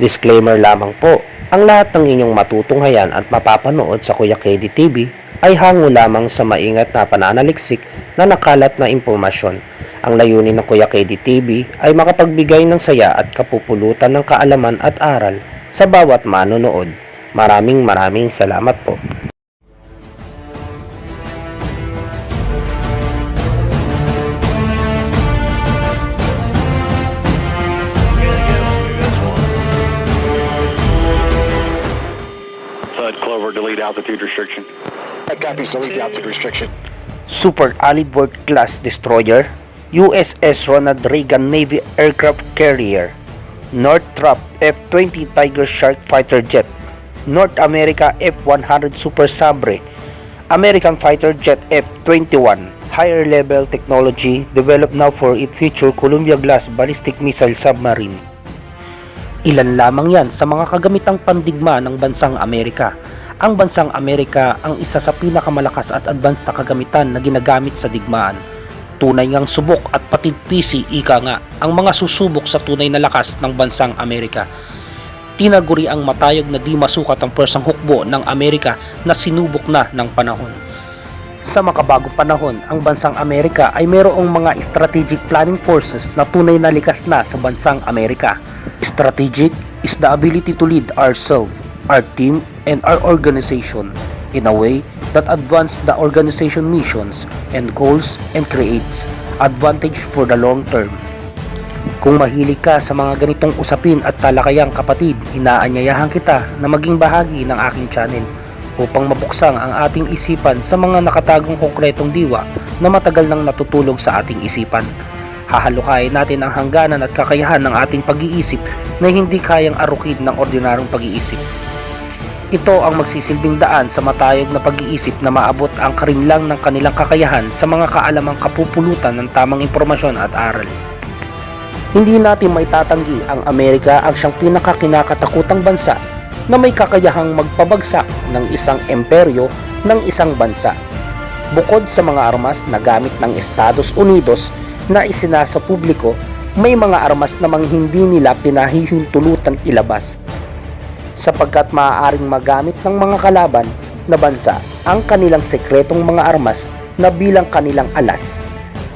Disclaimer lamang po, ang lahat ng inyong matutunghayan at mapapanood sa Kuya KD TV ay hango lamang sa maingat na pananaliksik na nakalat na impormasyon. Ang layunin ng Kuya KD TV ay makapagbigay ng saya at kapupulutan ng kaalaman at aral sa bawat manonood. Maraming salamat po. Clover, delete altitude restriction. That copies delete altitude restriction. Super Alibord class destroyer, USS Ronald Reagan Navy aircraft carrier, Northrop F-20 Tiger Shark fighter jet, North America F-100 Super Sabre, American fighter jet F-21, higher level technology developed now for its future Columbia-class ballistic missile submarine. Ilan lamang yan sa mga kagamitang pandigma ng bansang Amerika. Ang bansang Amerika ang isa sa pinakamalakas at advanced na kagamitan na ginagamit sa digmaan. Tunay ngang subok at patid-pisi ika nga ang mga susubok sa tunay na lakas ng bansang Amerika. Tinaguri ang matayog na di masukat ang persang hukbo ng Amerika na sinubok na ng panahon. Sa makabagong panahon, ang bansang Amerika ay mayroong mga strategic planning forces na tunay na likas na sa bansang Amerika. Strategic is the ability to lead ourselves, our team, and our organization in a way that advance the organization missions and goals and creates advantage for the long term. Kung mahilig ka sa mga ganitong usapin at talakayang kapatid, inaanyayahan kita na maging bahagi ng aking channel upang mabuksang ang ating isipan sa mga nakatagong konkretong diwa na matagal nang natutulog sa ating isipan. Hahalukayin natin ang hangganan at kakayahan ng ating pag-iisip na hindi kayang arukid ng ordinaryong pag-iisip. Ito ang magsisilbing daan sa matayog na pag-iisip na maabot ang karimlang ng kanilang kakayahan sa mga kaalamang kapupulutan ng tamang impormasyon at aral. Hindi natin maitatanggi ang Amerika ang siyang pinakakinakatakutang bansa na may kakayahang magpabagsak ng isang imperyo ng isang bansa. Bukod sa mga armas na gamit ng Estados Unidos na isinasa publiko, may mga armas namang hindi nila pinahihintulutang ilabas sapagkat maaaring magamit ng mga kalaban na bansa ang kanilang sekretong mga armas na bilang kanilang alas.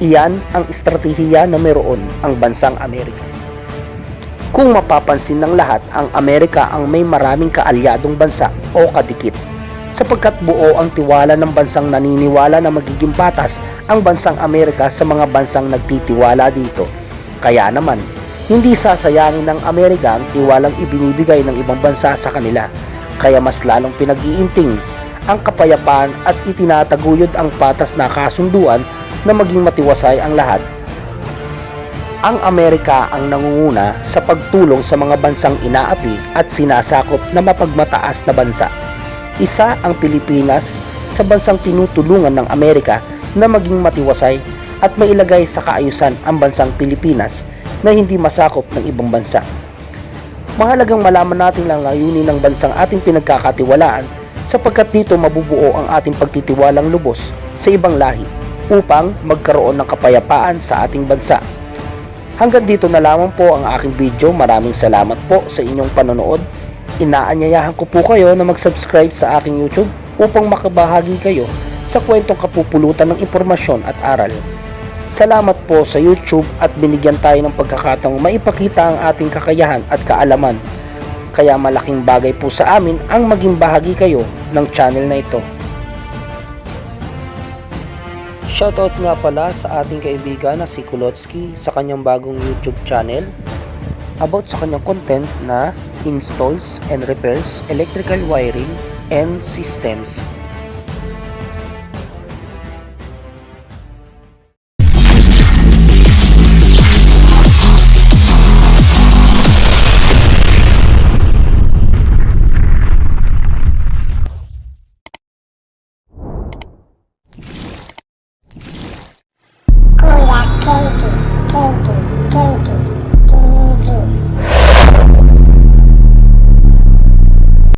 Iyan ang estratehiya na mayroon ang bansang Amerika. Kung mapapansin ng lahat, ang Amerika ang may maraming kaalyadong bansa o kadikit sapagkat buo ang tiwala ng bansang naniniwala na magiging patas ang bansang Amerika sa mga bansang nagtitiwala dito. Kaya naman, hindi sasayangin ng Amerika ang tiwalang ibinibigay ng ibang bansa sa kanila. Kaya mas lalong pinag-iinting ang kapayapaan at itinataguyod ang patas na kasunduan na maging matiwasay ang lahat. Ang Amerika ang nangunguna sa pagtulong sa mga bansang inaapi at sinasakop na mapagmataas na bansa. Isa ang Pilipinas sa bansang tinutulungan ng Amerika na maging matiwasay at mailagay sa kaayusan ang bansang Pilipinas na hindi masakop ng ibang bansa. Mahalagang malaman natin ang layunin ng bansang ating pinagkakatiwalaan sapagkat dito mabubuo ang ating pagtitiwalang lubos sa ibang lahi upang magkaroon ng kapayapaan sa ating bansa. Hanggang dito na lamang po ang aking video. Maraming salamat po sa inyong panonood. Inaanyayahan ko po kayo na mag-subscribe sa aking YouTube upang makabahagi kayo sa kwentong kapupulutan ng impormasyon at aral. Salamat po sa YouTube at binigyan tayo ng pagkakataong maipakita ang ating kakayahan at kaalaman. Kaya malaking bagay po sa amin ang maging bahagi kayo ng channel na ito. Shoutout nga pala sa ating kaibigan na si Kulotsky sa kanyang bagong YouTube channel about sa kanyang content na installs and repairs electrical wiring and systems